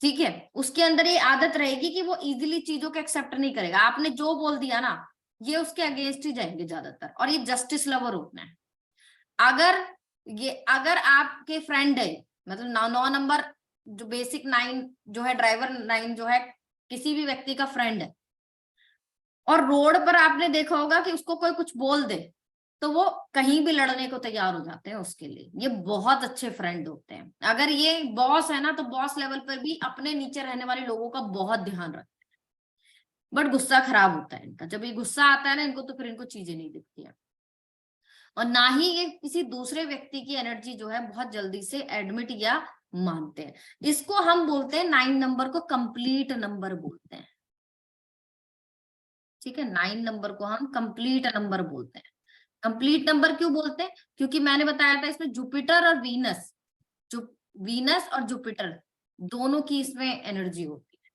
ठीक है, उसके अंदर ये आदत रहेगी कि वो इजीली चीजों को एक्सेप्ट नहीं करेगा। आपने जो बोल दिया ना, ये उसके अगेंस्ट ही जाएंगे ज्यादातर, और ये जस्टिस लवर होते हैं। अगर आपके फ्रेंड है, मतलब 9 नंबर जो बेसिक 9 जो है, ड्राइवर 9 जो है, किसी भी व्यक्ति का फ्रेंड है, और रोड पर आपने देखा होगा कि उसको कोई कुछ बोल दे तो वो कहीं भी लड़ने को तैयार हो जाते हैं उसके लिए। ये बहुत अच्छे फ्रेंड होते हैं। अगर ये बॉस है ना, तो बॉस लेवल पर भी अपने नीचे रहने वाले लोगों का बहुत ध्यान रखते हैं। बट गुस्सा खराब होता है इनका, जब ये गुस्सा आता है ना इनको, तो फिर इनको चीजें नहीं दिखती है, और ना ही ये किसी दूसरे व्यक्ति की एनर्जी जो है बहुत जल्दी से एडमिट या मानते हैं। इसको हम बोलते हैं 9 नंबर को कंप्लीट नंबर बोलते हैं, ठीक है। 9 नंबर को हम कंप्लीट नंबर बोलते हैं। कंप्लीट नंबर क्यों बोलते हैं? क्योंकि मैंने बताया था इसमें जुपिटर और वीनस, जो वीनस और जुपिटर दोनों की इसमें एनर्जी होती है,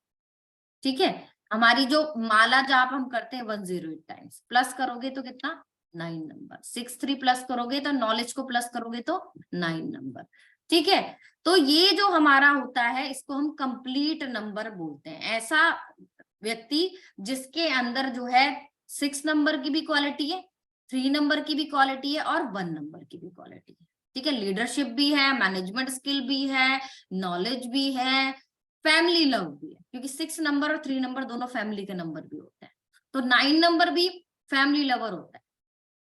ठीक है। हमारी जो माला जाप हम करते हैं 108 टाइम्स, प्लस करोगे तो कितना? 9 नंबर। 6 3 प्लस करोगे तो नॉलेज को प्लस करोगे तो 9 नंबर, ठीक है। तो ये जो हमारा होता है इसको हम कंप्लीट नंबर बोलते हैं। ऐसा व्यक्ति जिसके अंदर जो है 6 नंबर की भी क्वालिटी है, 3 नंबर की भी क्वालिटी है, और 1 नंबर की भी क्वालिटी है, ठीक है। लीडरशिप भी है, मैनेजमेंट स्किल भी है, नॉलेज भी है, फैमिली लव भी है, क्योंकि 6 नंबर और 3 नंबर दोनों फैमिली के नंबर भी होते हैं। तो 9 नंबर भी फैमिली लवर होता है,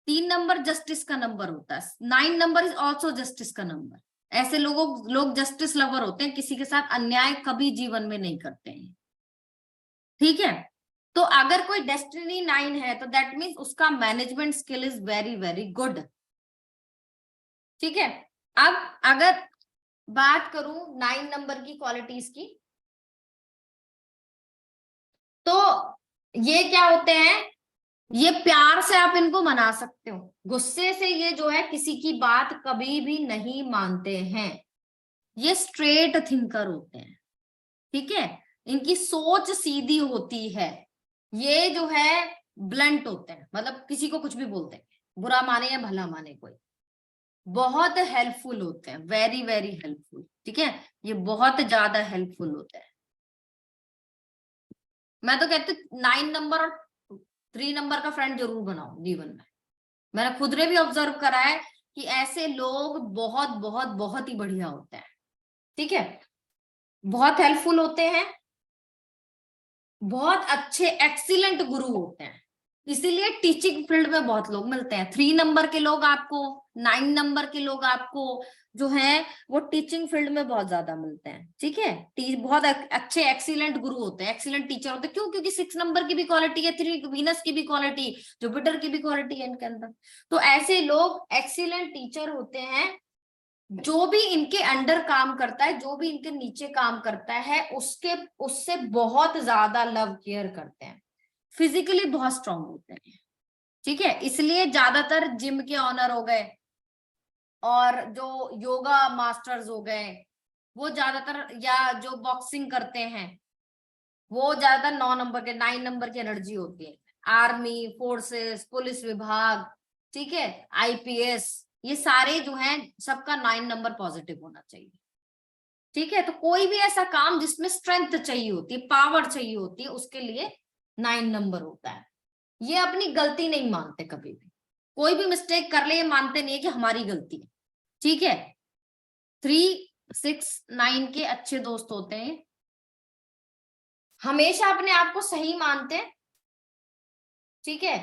3 नंबर जस्टिस का नंबर होता है, 9 नंबर इज ऑल्सो जस्टिस का नंबर। ऐसे लोग जस्टिस लवर होते हैं, किसी के साथ अन्याय कभी जीवन में नहीं करते हैं, ठीक है। तो अगर कोई डेस्टिनी 9 है तो दैट मीन्स उसका management skill is very very good, ठीक है। अब अगर बात करूं 9 नंबर की क्वालिटीज की, तो ये क्या होते हैं, ये प्यार से आप इनको मना सकते हो, गुस्से से ये जो है किसी की बात कभी भी नहीं मानते हैं। ये स्ट्रेट थिंकर होते हैं, ठीक है। इनकी सोच सीधी होती है। ये जो है ब्लंट होते हैं, मतलब किसी को कुछ भी बोलते हैं, बुरा माने या भला माने कोई। बहुत हेल्पफुल होते हैं, वेरी वेरी हेल्पफुल, ठीक है। ये बहुत ज्यादा हेल्पफुल होते हैं। मैं तो कहती हूँ 9 नंबर और 3 नंबर का फ्रेंड जरूर बनाओ जीवन में। मैंने खुद ने भी ऑब्जर्व करा है कि ऐसे लोग बहुत बहुत बहुत ही बढ़िया होते हैं, ठीक है। बहुत हेल्पफुल होते हैं, बहुत अच्छे एक्सीलेंट गुरु होते हैं, इसीलिए टीचिंग फील्ड में बहुत लोग मिलते हैं। 3 नंबर के लोग आपको, 9 नंबर के लोग आपको जो है वो टीचिंग फील्ड में बहुत ज्यादा मिलते हैं, ठीक है। बहुत अच्छे एक्सीलेंट गुरु होते हैं, एक्सीलेंट टीचर होते हैं। क्यों? क्योंकि 6 नंबर की भी क्वालिटी है, 3 वीनस की भी क्वालिटी, जुपिटर की भी क्वालिटी है इनके अंदर। तो ऐसे लोग एक्सीलेंट टीचर होते हैं। जो भी इनके अंडर काम करता है, जो भी इनके नीचे काम करता है, उससे बहुत ज्यादा लव केयर करते हैं, फिजिकली बहुत स्ट्रांग होते हैं, ठीक है। इसलिए ज्यादातर जिम के ऑनर हो गए और जो योगा मास्टर्स हो गए, वो ज्यादातर, या जो बॉक्सिंग करते हैं, वो ज्यादातर 9 नंबर के, 9 नंबर की एनर्जी होती है। आर्मी फोर्सेस, पुलिस विभाग, ठीक है, आईपीएस, ये सारे जो हैं सबका 9 नंबर पॉजिटिव होना चाहिए, ठीक है। तो कोई भी ऐसा काम जिसमें स्ट्रेंथ चाहिए होती है, पावर चाहिए होती है, उसके लिए 9 नंबर होता है। ये अपनी गलती नहीं मानते कभी भी, कोई भी मिस्टेक कर ले ये मानते नहीं है कि हमारी गलती है, ठीक है। 3 6 9 के अच्छे दोस्त होते हैं, हमेशा अपने आप को सही मानते हैं, ठीक है।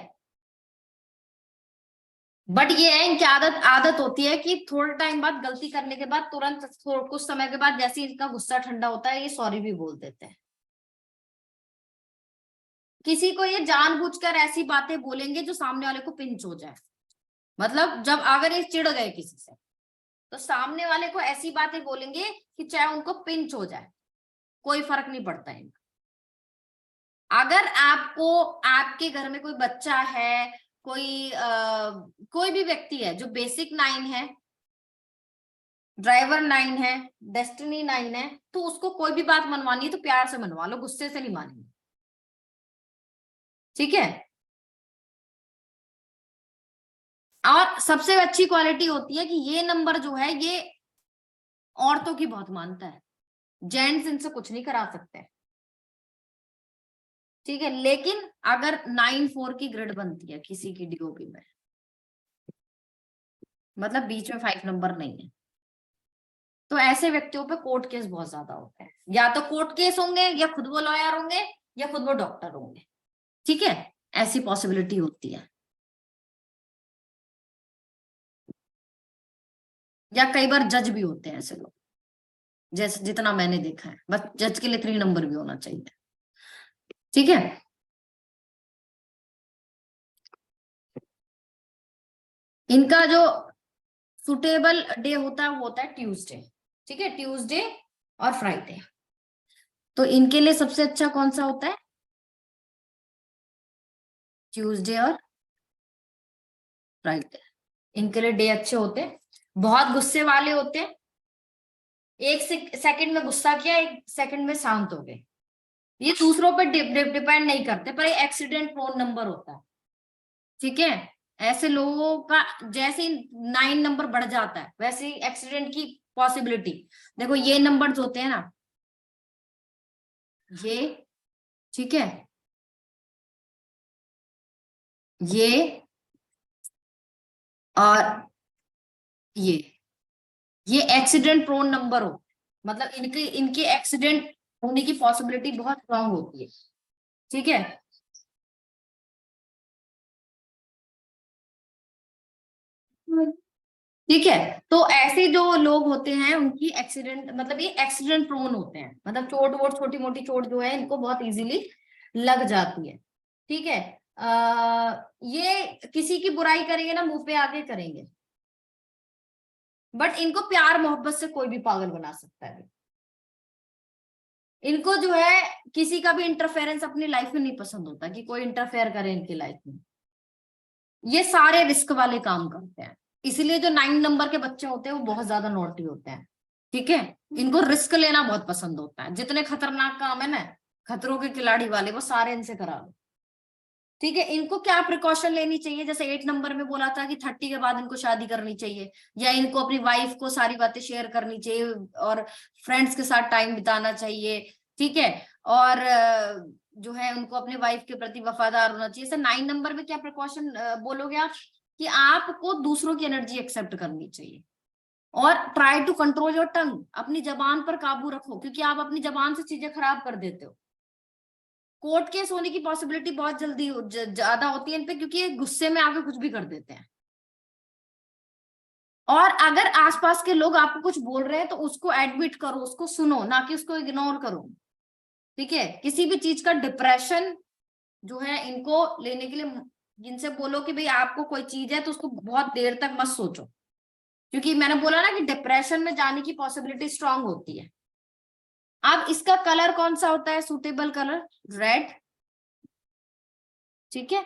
बट ये है, इनकी आदत होती है कि थोड़े टाइम बाद, गलती करने के बाद तुरंत कुछ समय के बाद जैसे इनका गुस्सा ठंडा होता है, ये सॉरी भी बोल देते हैं। किसी को ये जानबूझकर ऐसी बातें बोलेंगे जो सामने वाले को पिंच हो जाए, मतलब जब अगर ये चिढ़ गए किसी से, तो सामने वाले को ऐसी बातें बोलेंगे कि चाहे उनको पिंच हो जाए, कोई फर्क नहीं पड़ता है इनका, अगर आपको आपके घर में कोई बच्चा है, कोई भी व्यक्ति है जो बेसिक 9 है, ड्राइवर 9 है, डेस्टिनी 9 है, तो उसको कोई भी बात मनवानी है तो प्यार से मनवा लो, गुस्से से नहीं मानेंगे, ठीक है। और सबसे अच्छी क्वालिटी होती है कि ये नंबर जो है ये औरतों की बहुत मानता है, जेंट्स इनसे कुछ नहीं करा सकते, ठीक है। लेकिन अगर 9-4 की ग्रिड बनती है किसी की डीओपी में, मतलब बीच में 5 नंबर नहीं है, तो ऐसे व्यक्तियों पे कोर्ट केस बहुत ज्यादा होते हैं। या तो कोर्ट केस होंगे, या खुद वो लॉयर होंगे, या खुद वो डॉक्टर होंगे, ठीक है, ऐसी पॉसिबिलिटी होती है। या कई बार जज भी होते हैं ऐसे लोग, जैसे जितना मैंने देखा है, बस जज के लिए 3 नंबर भी होना चाहिए, ठीक है। इनका जो सुटेबल डे होता है वो होता है ट्यूसडे, ठीक है, ट्यूसडे और फ्राइडे। तो इनके लिए सबसे अच्छा कौन सा होता है? ट्यूसडे और फ्राइडे, इनके लिए डे अच्छे होते हैं। बहुत गुस्से वाले होते हैं, एक सेकंड में गुस्सा किया, एक सेकंड में शांत हो गए, ये दूसरों पर डिपेंड नहीं करते, पर एक्सीडेंट प्रोन नंबर होता है, ठीक है। ऐसे लोगों का जैसे ही 9 नंबर बढ़ जाता है वैसे ही एक्सीडेंट की पॉसिबिलिटी, देखो ये नंबर्स होते हैं ना, ये, ठीक है, ये और ये एक्सीडेंट प्रोन नंबर हो, मतलब इनके एक्सीडेंट होने की पॉसिबिलिटी बहुत स्ट्रांग होती है, ठीक है। ठीक है, तो ऐसे जो लोग होते हैं उनकी एक्सीडेंट, मतलब ये एक्सीडेंट प्रोन होते हैं, मतलब चोट वोट, छोटी मोटी चोट जो है इनको बहुत इजीली लग जाती है, ठीक है। ये किसी की बुराई करेंगे ना मुंह पे आके करेंगे, बट इनको प्यार मोहब्बत से कोई भी पागल बना सकता है। इनको जो है किसी का भी इंटरफेरेंस अपनी लाइफ में नहीं पसंद होता, कि कोई इंटरफेयर करे इनकी लाइफ में, ये सारे रिस्क वाले काम करते हैं। इसलिए जो 9 नंबर के बच्चे होते हैं वो बहुत ज्यादा नॉटी होते हैं, ठीक है। इनको रिस्क लेना बहुत पसंद होता है, जितने खतरनाक काम है ना, खतरों के खिलाड़ी वाले, वो सारे इनसे करा लो, ठीक है। इनको क्या प्रिकॉशन लेनी चाहिए, जैसे 8 नंबर में बोला था कि 30 के बाद इनको शादी करनी चाहिए, या इनको अपनी वाइफ को सारी बातें शेयर करनी चाहिए, और फ्रेंड्स के साथ टाइम बिताना चाहिए, ठीक है। और जो है उनको अपने वाइफ के प्रति वफादार होना चाहिए। जैसे 9 नंबर में क्या प्रिकॉशन बोलोगे आप, कि आपको दूसरों की एनर्जी एक्सेप्ट करनी चाहिए, और try to control your tongue, अपनी जबान पर काबू रखो, क्योंकि आप अपनी जबान से चीजें खराब कर देते हो। कोर्ट केस होने की पॉसिबिलिटी बहुत जल्दी ज्यादा होती है इन पे, क्योंकि ये गुस्से में आके कुछ भी कर देते हैं। और अगर आसपास के लोग आपको कुछ बोल रहे हैं तो उसको एडमिट करो, उसको सुनो, ना कि उसको इग्नोर करो, ठीक है। किसी भी चीज का डिप्रेशन जो है इनको लेने के लिए, जिनसे बोलो कि भाई आपको कोई चीज है तो उसको बहुत देर तक मत सोचो, क्योंकि मैंने बोला ना कि डिप्रेशन में जाने की पॉसिबिलिटी स्ट्रांग होती है। अब इसका कलर कौन सा होता है सूटेबल कलर? रेड, ठीक है,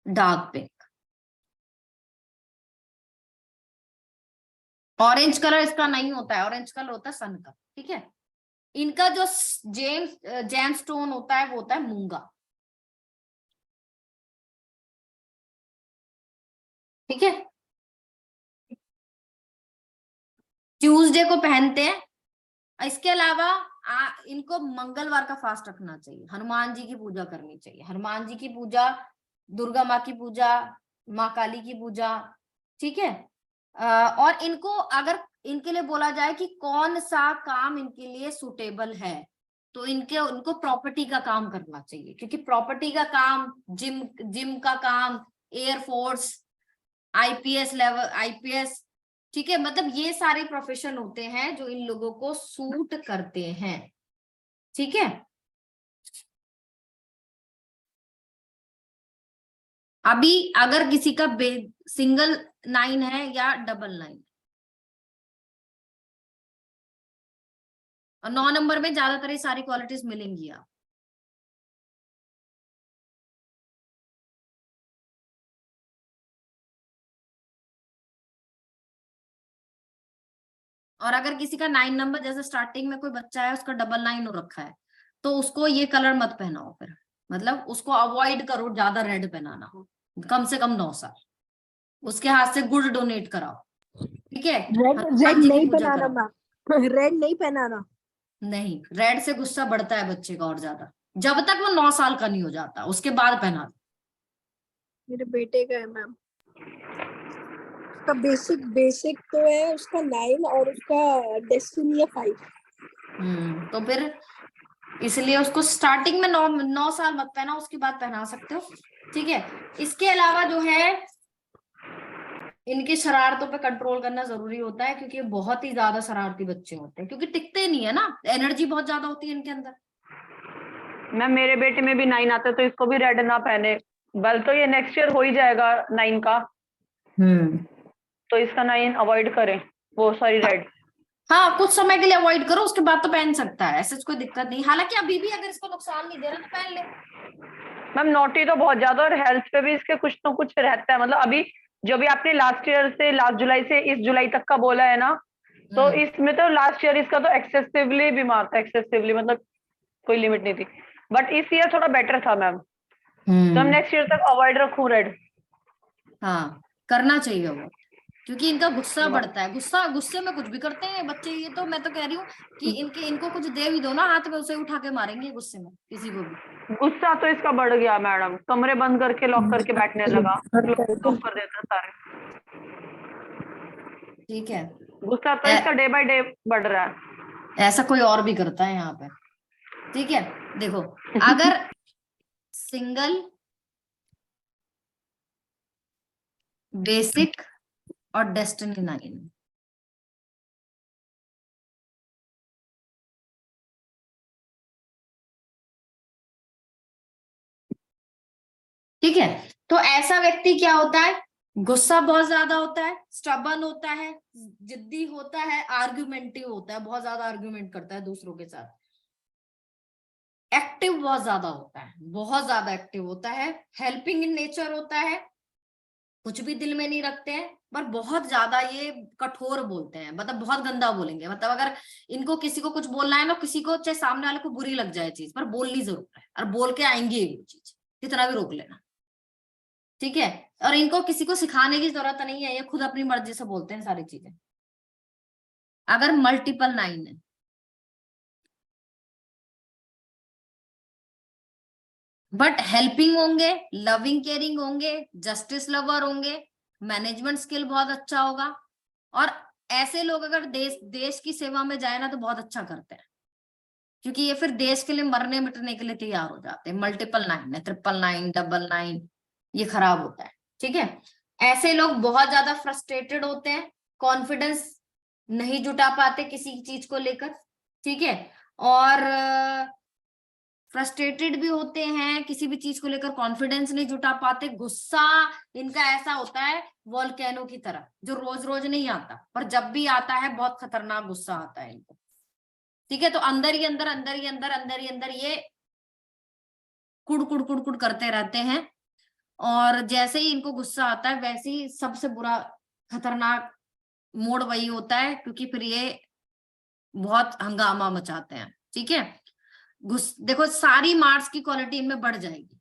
डार्क पिंक। ऑरेंज कलर इसका नहीं होता है, ऑरेंज कलर होता है सन का, ठीक है। इनका जो जेम स्टोन होता है वो होता है मूंगा, ठीक है। ट्यूसडे को पहनते हैं। इसके अलावा इनको मंगलवार का फास्ट रखना चाहिए, हनुमान जी की पूजा करनी चाहिए, हनुमान जी की पूजा, दुर्गा माँ की पूजा, माँ काली की पूजा, ठीक है। और इनको अगर इनके लिए बोला जाए कि कौन सा काम इनके लिए सुटेबल है, तो उनको प्रॉपर्टी का काम करना चाहिए, क्योंकि प्रॉपर्टी का काम, जिम का काम, एयरफोर्स, आईपीएस लेवल, आईपीएस, ठीक है, मतलब ये सारे प्रोफेशन होते हैं जो इन लोगों को सूट करते हैं, ठीक है। अभी अगर किसी का सिंगल 9 है या डबल 9, और 9 नंबर में ज्यादातर ये सारी क्वालिटीज मिलेंगी आप, और अगर किसी का 9 नंबर, जैसे स्टार्टिंग में कोई बच्चा है उसका 999 हो रखा है, तो उसको ये कलर मत पहनाओ फिर, मतलब उसको अवॉइड करो ज्यादा रेड पहनाना, कम से कम 9 साल। उसके हाथ से गुड़ डोनेट कराओ, ठीक है, रेड हनुमान रेड जी की नहीं पूजा पहनाना कराओ। मैम, रेड नहीं पहनाना। नहीं, रेड से गुस्सा बढ़ता है बच्चे का और ज्यादा, जब तक वो 9 साल का नहीं हो जाता, उसके बाद पहना दो। मेरे बेटे का है मैम, उसका बेसिक बेसिक तो है उसका 9 और उसका डेस्टिनी है 5। तो फिर इसलिए उसको स्टार्टिंग में 9 साल मत पहना, उसके बाद पहना सकते हो, ठीक है। इसके अलावा जो है इनकी शरारतों पे कंट्रोल करना जरूरी होता है, क्योंकि ये बहुत ही ज्यादा शरारती बच्चे होते हैं, क्योंकि टिकते नहीं है ना, एनर्जी बहुत ज्यादा होती है इनके अंदर। मैम मेरे बेटे में भी 9 आता है, तो इसको भी रेड ना पहने, बल तो ये नेक्स्ट ईयर हो ही जाएगा 9 का, तो इसका 9 अवॉइड करें, वो सॉरी रेड। हाँ, कुछ समय के लिए अवॉइड करो, उसके बाद तो पहन सकता है, ऐसे कोई दिक्कत नहीं। हालांकि अभी भी अगर इसको नुकसान नहीं दे रहा तो पहन ले। मैम नोटी तो बहुत ज्यादा, और हेल्थ पे भी इसके कुछ ना कुछ रहता है, मतलब अभी जो भी आपने लास्ट ईयर से, लास्ट जुलाई से इस जुलाई तक का बोला है ना, तो इसमें तो लास्ट ईयर इसका तो एक्सेसिवली बीमार था, एक्सेसिवली मतलब कोई लिमिट नहीं थी, बट इस ईयर थोड़ा बेटर था मैम, तो हम नेक्स्ट ईयर तक अवॉइड रखूं रेड। हाँ, करना चाहिए वो, क्योंकि इनका गुस्सा बढ़ता है, गुस्से में कुछ भी करते हैं बच्चे। ये तो मैं तो कह रही हूँ कि इनको कुछ दे भी दो ना हाथ में, उसे उठा के मारेंगे गुस्से में किसी को भी। गुस्सा तो इसका बढ़ गया मैडम, कमरे बंद करके लॉक करके बैठने लगा, लॉक कर देता सारे। ठीक है, गुस्सा तो इसका डे बाय डे बढ़ रहा है। ऐसा कोई और भी करता है यहाँ पे, ठीक है। देखो, अगर सिंगल, बेसिक और डेस्टिनी 9, ठीक है, तो ऐसा व्यक्ति क्या होता है, गुस्सा बहुत ज्यादा होता है, स्टबर्न होता है, जिद्दी होता है, आर्ग्यूमेंटिव होता है, बहुत ज्यादा आर्ग्यूमेंट करता है दूसरों के साथ, एक्टिव बहुत ज्यादा होता है, बहुत ज्यादा एक्टिव होता है, हेल्पिंग इन नेचर होता है, कुछ भी दिल में नहीं रखते हैं, पर बहुत ज्यादा ये कठोर बोलते हैं, मतलब बहुत गंदा बोलेंगे, मतलब अगर इनको किसी को कुछ बोलना है ना, किसी को चाहे सामने वाले को बुरी लग जाए चीज, पर बोलनी जरूर है, और बोल के आएंगे वो चीज, कितना भी रोक लेना, ठीक है। और इनको किसी को सिखाने की जरूरत नहीं है, ये खुद अपनी मर्जी से बोलते हैं सारी चीजें। अगर मल्टीपल 9 है, बट हेल्पिंग होंगे, लविंग केयरिंग होंगे, जस्टिस लवर होंगे, मैनेजमेंट स्किल बहुत अच्छा होगा, और ऐसे लोग अगर देश की सेवा में जाए ना तो बहुत अच्छा करते हैं, क्योंकि ये फिर देश के लिए मरने मिटने के लिए तैयार हो जाते हैं। मल्टीपल 9 है, 999, 999, ये खराब होता है, ठीक है। ऐसे लोग बहुत ज्यादा फ्रस्ट्रेटेड होते हैं, कॉन्फिडेंस नहीं जुटा पाते किसी चीज को लेकर, ठीक है, और फ्रस्ट्रेटेड भी होते हैं किसी भी चीज को लेकर, कॉन्फिडेंस नहीं जुटा पाते, गुस्सा इनका ऐसा होता है वोल्केनो की तरह, जो रोज रोज नहीं आता, पर जब भी आता है बहुत खतरनाक गुस्सा आता है इनको, ठीक है। तो अंदर ही अंदर, अंदर ही अंदर, अंदर ही अंदर ये कुड़ कुड़ कुड़ कुड़ करते रहते हैं, और जैसे ही इनको गुस्सा आता है वैसे ही सबसे बुरा खतरनाक मोड़ वही होता है, क्योंकि फिर ये बहुत हंगामा मचाते हैं, ठीक है। देखो, सारी मार्क्स की क्वालिटी इनमें बढ़ जाएगी,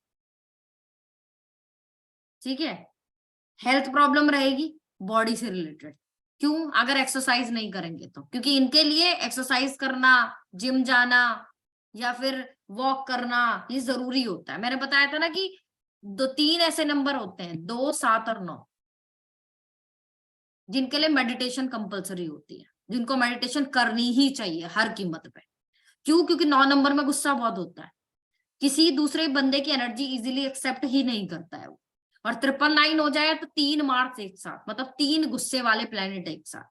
ठीक है। हेल्थ प्रॉब्लम रहेगी बॉडी से रिलेटेड, क्यों, अगर एक्सरसाइज नहीं करेंगे तो, क्योंकि इनके लिए एक्सरसाइज करना, जिम जाना या फिर वॉक करना ये जरूरी होता है। मैंने बताया था ना कि 3 ऐसे नंबर होते हैं, 2, 7 और 9, जिनके लिए मेडिटेशन कंपलसरी होती है, जिनको मेडिटेशन करनी ही चाहिए हर कीमत पे। क्यों, क्योंकि 9 नंबर में गुस्सा बहुत होता है, किसी दूसरे बंदे की एनर्जी इजीली एक्सेप्ट ही नहीं करता है वो, और 999 हो जाए तो 3 मार्स एक साथ, मतलब 3 गुस्से वाले प्लेनेट एक साथ,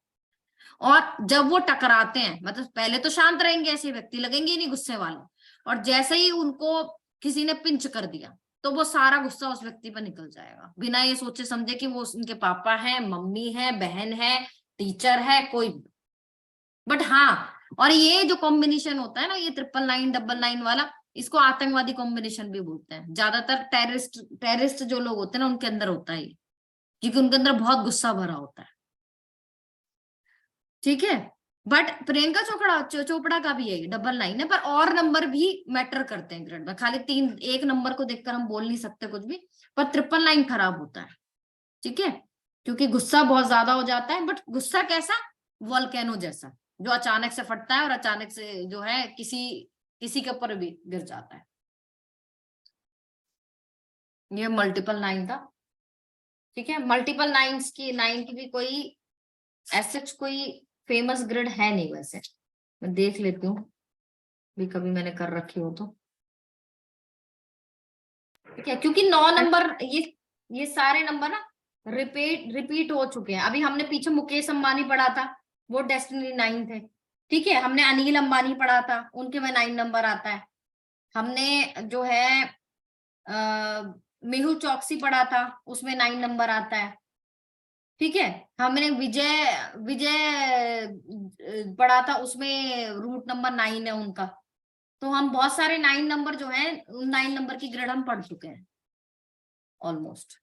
और जब वो टकराते हैं, मतलब पहले तो शांत रहेंगे ऐसे व्यक्ति, लगेंगे ही नहीं गुस्से वाले, और जैसे ही उनको किसी ने पिंच कर दिया तो वो सारा गुस्सा उस व्यक्ति पर निकल जाएगा, बिना ये सोचे समझे कि वो उनके पापा है, मम्मी है, बहन है, टीचर है, कोई भी। बट हाँ, और ये जो कॉम्बिनेशन होता है ना, ये 999, 999 वाला, इसको आतंकवादी कॉम्बिनेशन भी बोलते हैं। ज्यादातर टेररिस्ट जो लोग होते हैं ना, उनके अंदर होता है ये, क्योंकि उनके अंदर बहुत गुस्सा भरा होता है, ठीक है। बट प्रियंका चोपड़ा का भी है 999 है, पर और नंबर भी मैटर करते हैं ग्रेड में, खाली एक नंबर को देखकर हम बोल नहीं सकते कुछ भी। पर 999 खराब होता है, ठीक है, क्योंकि गुस्सा बहुत ज्यादा हो जाता है। बट गुस्सा कैसा, वोल्केनो जैसा, जो अचानक से फटता है और अचानक से जो है किसी के ऊपर भी गिर जाता है। ये मल्टीपल 9 था, ठीक है। मल्टीपल 9 की भी कोई ऐसे कोई फेमस ग्रिड है नहीं, वैसे मैं देख लेती हूँ भी, कभी मैंने कर रखी हो तो, ठीक है, क्योंकि 9 नंबर ये सारे नंबर ना रिपीट हो चुके हैं। अभी हमने पीछे मुकेश अंबानी पढ़ा था, वो डेस्टिनी 9 थे, ठीक है। हमने अनिल अंबानी पढ़ा था, उनके में 9 नंबर आता है। हमने जो है मेहुल चौकसी पढ़ा था, उसमें 9 नंबर आता है, ठीक है। हमने विजय विजय पढ़ा था, उसमें रूट नंबर 9 है उनका। तो हम बहुत सारे 9 नंबर जो है, 9 नंबर की ग्रेड हम पढ़ चुके हैं ऑलमोस्ट।